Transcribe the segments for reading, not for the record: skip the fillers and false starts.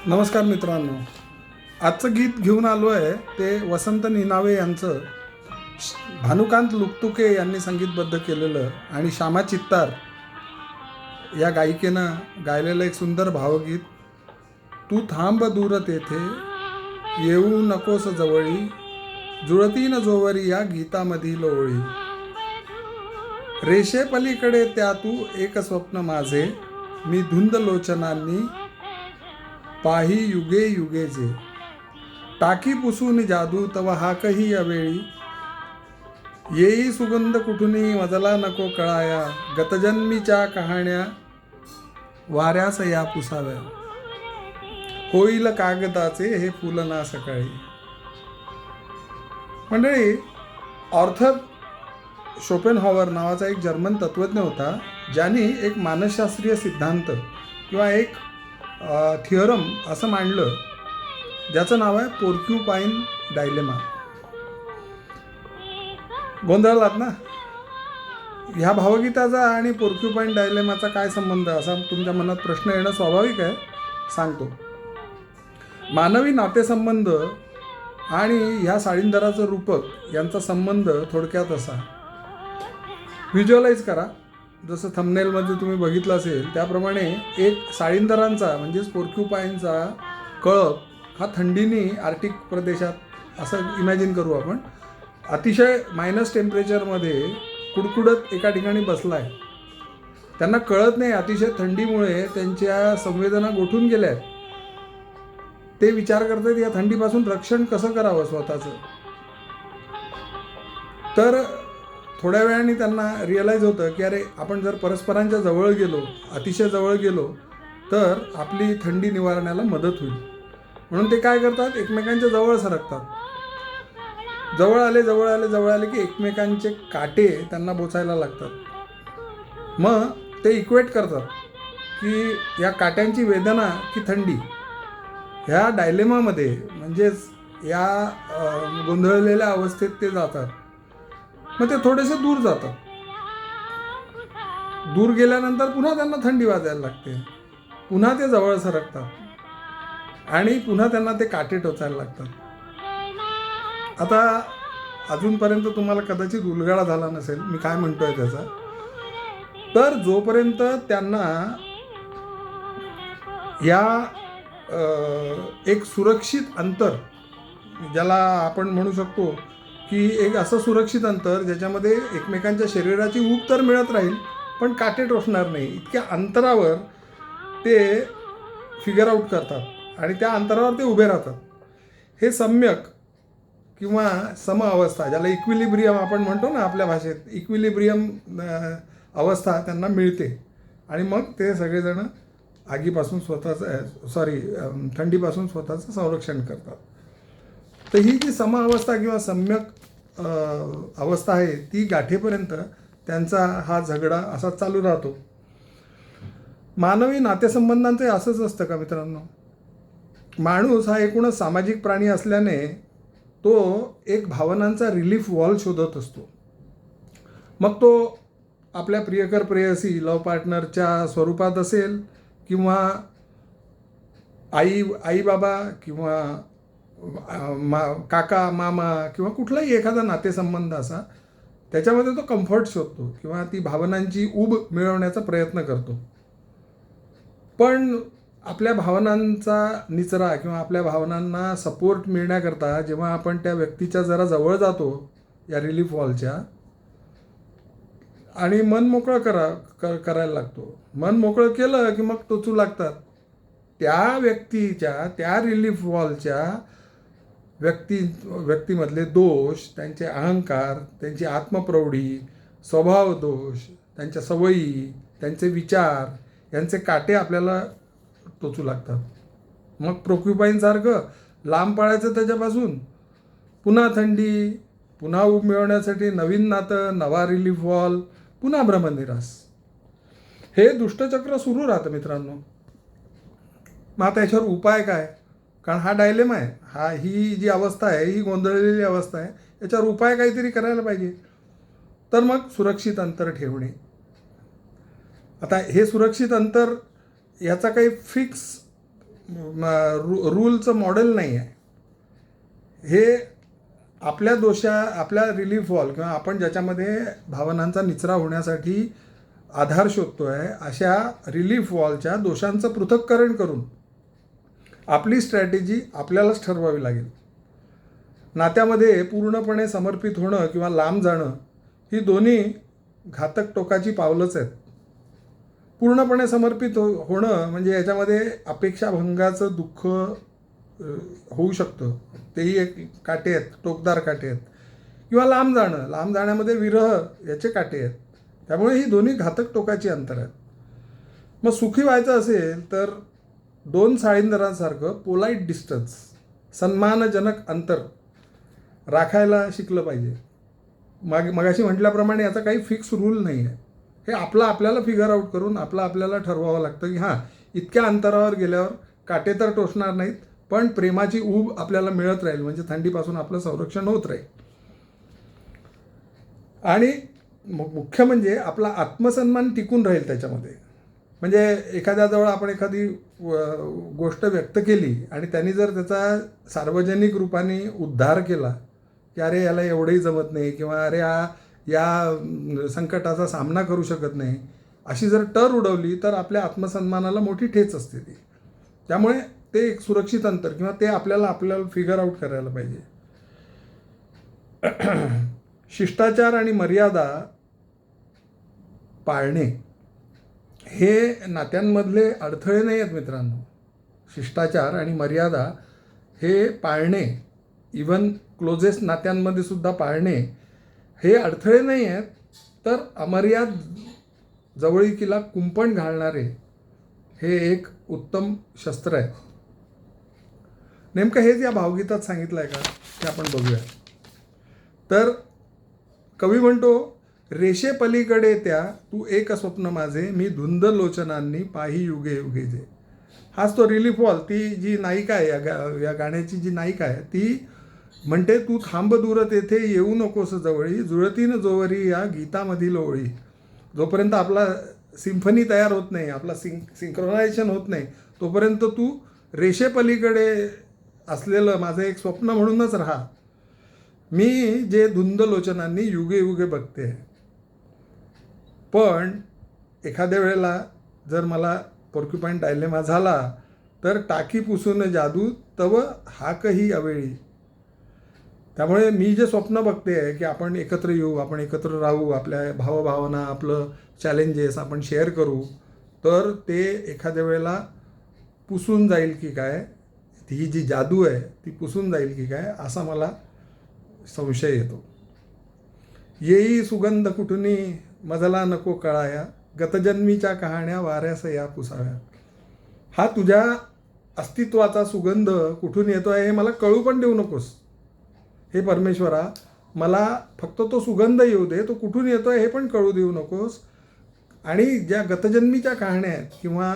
नमस्कार मित्रांनो, आजचं गीत घेऊन आलो आहे ते वसंत निनावे यांचं भानुकांत लुकतुके यांनी संगीतबद्ध केलेलं आणि श्यामा चित्तार या गायिकेनं गायलेलं एक सुंदर भावगीत. तू थांब दूर तेथे येऊ नकोस जवळी, जुळतीन जोवरी या गीतामधील ओळी. रेषे पलीकडे त्या तू एक स्वप्न माझे, मी धुंद लोचनांनी पाही युगे युगे जे. टाकी पुसून जादू तव हाकही अवेळी, येई सुगंध कुठुनी मजला नको कळाया. गतजन्मीच्या कहाण्या वाऱ्यास या पुसाव्या, होईल कागदाचे हे फुल ना सकाळी. मंडळी, ऑर्थर शोपेनहॉवर नावाचा एक जर्मन तत्त्वज्ञ होता, ज्यांनी एक मानसशास्त्रीय सिद्धांत किंवा एक थिअरम असं मांडलं ज्याचं नाव आहे पोर्क्युपाईन डायलेमा. गोंधळलात ना? ह्या भावगीताचा आणि पोर्क्युपाईन डायलेमाचा काय संबंध, असा तुमच्या मनात प्रश्न येणं स्वाभाविक आहे. सांगतो. मानवी नातेसंबंध आणि ह्या साळींदराचं रूपक यांचा संबंध थोडक्यात असा. व्हिज्युअलाइज करा. जसं थंबनेलमध्ये तुम्ही बघितलं असेल त्याप्रमाणे एक साळींदरांचा म्हणजेच पोर्क्युपाईनचा कळप हा थंडीने आर्टिक प्रदेशात असं इमॅजिन करू आपण, अतिशय मायनस टेम्परेचरमध्ये कुडकुडत एका ठिकाणी बसला आहे. त्यांना कळत नाही अतिशय थंडीमुळे त्यांच्या संवेदना गोठून गेल्या आहेत. ते विचार करतात या थंडीपासून रक्षण कसं करावं स्वतःचं. तर थोड्या वेळाने त्यांना रिअलाईज होतं की अरे, आपण जर परस्परांच्या जवळ गेलो, अतिशय जवळ गेलो तर आपली थंडी निवारण्याला मदत होईल. म्हणून ते काय करतात, एकमेकांच्या जवळ सरकतात. जवळ आले की एकमेकांचे काटे त्यांना बोचायला लागतात. मग ते इक्वेट करतात की या काट्यांची वेदना की थंडी. ह्या डायलेमामध्ये म्हणजेच या गोंधळलेल्या अवस्थेत ते जातात. मग ते थोडेसे दूर जातात. दूर गेल्यानंतर पुन्हा त्यांना थंडी वाजायला लागते. पुन्हा ते जवळ सरकतात आणि पुन्हा त्यांना ते काटे टोचायला लागतात. आता अजूनपर्यंत तुम्हाला कदाचित उलगडा झाला नसेल मी काय म्हणतोय त्याचा. तर जोपर्यंत त्यांना या एक सुरक्षित अंतर, ज्याला आपण म्हणू शकतो की एक असं सुरक्षित अंतर ज्याच्यामध्ये एकमेकांच्या शरीराची ऊब तर मिळत राहील पण काटे टोचणार नाही, इतक्या अंतरावर ते फिगर आउट करतात आणि त्या अंतरावर ते उभे राहतात. हे सम्यक किंवा सम अवस्था, ज्याला इक्विलिब्रियम आपण म्हणतो ना आपल्या भाषेत, इक्विलिब्रियम अवस्था त्यांना मिळते आणि मग ते सगळेजण आगीपासून थंडीपासून स्वतःचं संरक्षण करतात. तर ही जी सम अवस्था किंवा सम्यक अवस्था आहे ती गाठेपर्यंत त्यांचा हा झगडा असा चालू राहतो. मानवी नातेसंबंधांचं असंच असतं का मित्रांनो? माणूस हा एकूणच सामाजिक प्राणी असल्याने तो एक भावनांचा रिलीफ वॉल शोधत असतो. मग तो आपल्या प्रियकर प्रेयसी लव्ह पार्टनरच्या स्वरूपात असेल किंवा आई बाबा किंवा काका मामा किंवा कुठलाही एखादा नातेसंबंध असा, त्याच्यामध्ये तो कम्फर्ट शोधतो किंवा ती भावनांची ऊब मिळवण्याचा प्रयत्न करतो. पण आपल्या भावनांचा निचरा किंवा आपल्या भावनांना सपोर्ट मिळण्याकरता जेव्हा आपण त्या व्यक्तीच्या जरा जवळ जातो या रिलीफ वॉलच्या आणि मन मोकळं करायला लागतो, मन मोकळं केलं की मग टोचू लागतात त्या व्यक्तीच्या, त्या रिलीफ वॉलच्या व्यक्तीमधले दोष, त्यांचे अहंकार, त्यांची आत्मप्रौढी, स्वभाव दोष, त्यांच्या सवयी, त्यांचे विचार यांचे काटे आपल्याला टोचू लागतात. मग पोर्क्युपाईनसारखं लांब पळायचं त्याच्यापासून, पुन्हा थंडी, पुन्हा ऊब मिळवण्यासाठी नवीन नातं, नवा रिलीफ वॉल, पुन्हा भ्रमनिरास. हे दुष्टचक्र सुरू राहतं मित्रांनो. मग आता याच्यावर उपाय काय? कारण हा डायलेमा आहे, ही जी अवस्था आहे ही गोंधळलेली अवस्था आहे, याच्यावर उपाय काहीतरी करायला पाहिजे. तर मग सुरक्षित अंतर ठेवणे. आता हे सुरक्षित अंतर याचा काही फिक्स रूलचं मॉडेल नाही आहे. हे आपल्या रिलीफ वॉल किंवा आपण ज्याच्यामध्ये भावनांचा निचरा होण्यासाठी आधार शोधतोय अशा रिलीफ वॉलच्या दोषांचं पृथक्करण करून आपली स्ट्रॅटेजी आपल्यालाच ठरवावी लागेल. नात्यामध्ये पूर्णपणे समर्पित होणं किंवा लांब जाणं ही दोन्ही घातक टोकाची पावलंच आहेत. पूर्णपणे समर्पित होणं म्हणजे याच्यामध्ये अपेक्षाभंगाचं दुःख होऊ शकतं, तेही एक काटे आहेत, टोकदार काटे आहेत. किंवा लांब जाण्यामध्ये विरह याचे काटे आहेत. त्यामुळे ही दोन्ही घातक टोकाची अंतर आहेत. मग सुखी व्हायचं असेल तर दोन साळींदरांसारखं पोलाईट डिस्टन्स, सन्मानजनक अंतर राखायला शिकलं पाहिजे. मगाशी म्हटल्याप्रमाणे याचा काही फिक्स रूल नाही आहे. हे आपल्याला फिगर आउट करून आपल्याला ठरवावं लागतं की हां, इतक्या अंतरावर गेल्यावर काटे तर टोचणार नाहीत, पण प्रेमाची ऊब आपल्याला मिळत राहील, म्हणजे थंडीपासून आपलं संरक्षण होत राहील. आणि मुख्य म्हणजे आपला आत्मसन्मान टिकून राहील त्याच्यामध्ये. म्हणजे एखाद्याजवळ आपण एखादी गोष्ट व्यक्त केली आणि त्यांनी जर त्याचा सार्वजनिक रूपाने उद्धार केला की अरे याला एवढंही जमत नाही किंवा अरे या संकटाचा सामना करू शकत नाही, अशी जर टर उडवली तर आपल्या आत्मसन्मानाला मोठी ठेच असते ती. त्यामुळे ते एक सुरक्षित अंतर किंवा ते आपल्याला फिगर आउट करायला पाहिजे. शिष्टाचार आणि मर्यादा पाळणे हे नात्यांमधले अडथळे नाही आहेत मित्रांनो. शिष्टाचार आणि मर्यादा हे पाळणे, इवन क्लोजेस्ट नात्यांमध्ये सुद्धा पाळणे हे अडथळे नाही आहेत, तर अमर्याद जवळीकीला कुंपण घालणारे हे एक उत्तम शस्त्र आहे. नेमकं हेच या भावगीतात सांगितलं आहे का ते आपण बघूया. तर कवी म्हणतो, रेषे पलीकडे त्या तू एक स्वप्न माझे, मी धुंद लोचनांनी पाही युगे युगे जे. हाच तो रिलीफ वॉल. ती जी नायिका आहे या गाण्याची जी नायिका आहे ती म्हणते, तू थांब दूर तेथे येऊ नकोस जवळी, जुळतीन जोवरी या गीतामधील ओळी. जोपर्यंत आपला सिम्फनी तयार होत नाही, आपला सिंक्रोनायझेशन होत नाही, तोपर्यंत तू रेषेपलीकडे असलेलं माझं एक स्वप्न म्हणूनच राहा. मी जे धुंद लोचनांनी युगे युगे बघते. पण एखाद्या वेळेला जर मला पोर्क्युपाईन डायलेमा झाला तर टाकी पुसून जादू तव हाकही अवेळी. त्यामुळे मी जे स्वप्न बघते आहे की आपण एकत्र येऊ, आपण एकत्र राहू, आपल्या भावभावना, आपलं चॅलेंजेस आपण शेअर करू, तर ते एखाद्या वेळेला पुसून जाईल की काय, ही जी जादू आहे ती पुसून जाईल की काय असा मला संशय येतो. येई सुगंध कुठुनी मजला नको कळाया, गतजन्मीच्या कहाण्या वाऱ्यास या पुसाव्या. हा तुझ्या अस्तित्वाचा सुगंध कुठून येतो आहे हे मला कळू पण देऊ नकोस. हे परमेश्वरा, मला फक्त तो सुगंध येऊ दे, तो कुठून येतो आहे हे पण कळू देऊ नकोस. आणि ज्या गतजन्मीच्या कहाण्या आहेत किंवा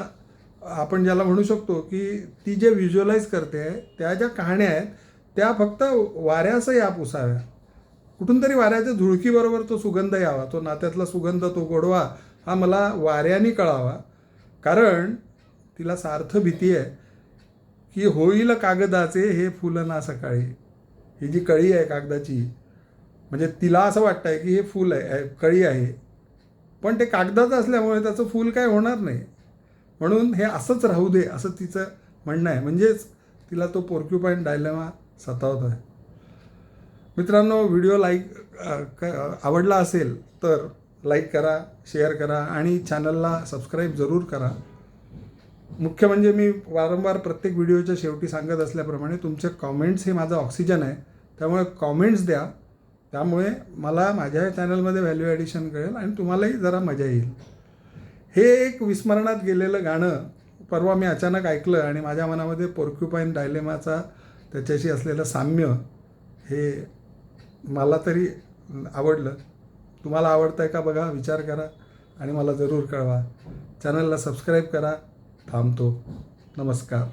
आपण ज्याला म्हणू शकतो की ती जे व्हिज्युअलाइज करते त्या ज्या कहाण्या आहेत त्या फक्त वाऱ्यास या पुसाव्या. कुठून तरी वाऱ्याच्या झुळकीबरोबर तो सुगंध यावा, तो नात्यातला सुगंध, तो गोडवा हा मला वाऱ्याने कळावा. कारण तिला सार्थ भीती आहे की होईल कागदाचे हे फुल ना सकाळी. ही जी कळी आहे कागदाची, म्हणजे तिला असं वाटतं आहे की हे फूल आहे, कळी आहे, पण ते कागदाचं असल्यामुळे त्याचं फूल काय होणार नाही. म्हणून हे असंच राहू दे असं तिचं म्हणणं आहे. म्हणजेच तिला तो पोर्क्युपाईन डायलेमा सतावत आहे. मित्रांनो, व्हिडिओ आवडला असेल तर लाईक करा, शेअर करा आणि चॅनलला सबस्क्राईब जरूर करा. मुख्य म्हणजे मी वारंवार प्रत्येक व्हिडिओच्या शेवटी सांगत असल्याप्रमाणे तुमचे कॉमेंट्स हे माझं ऑक्सिजन आहे. त्यामुळे कॉमेंट्स द्या, त्यामुळे मला माझ्या चॅनलमध्ये व्हॅल्यू ॲडिशन कळेल आणि तुम्हालाही जरा मजा येईल. हे एक विस्मरणात गेलेलं गाणं परवा मी अचानक ऐकलं आणि माझ्या मनामध्ये पोर्क्युपाईन डायलेमाचा त्याच्याशी असलेलं साम्य हे मला तरी आवडलं. तुम्हाला आवडतं आहे का बघा, विचार करा आणि मला जरूर कळवा. चॅनलला सबस्क्राईब करा. थांबतो. नमस्कार.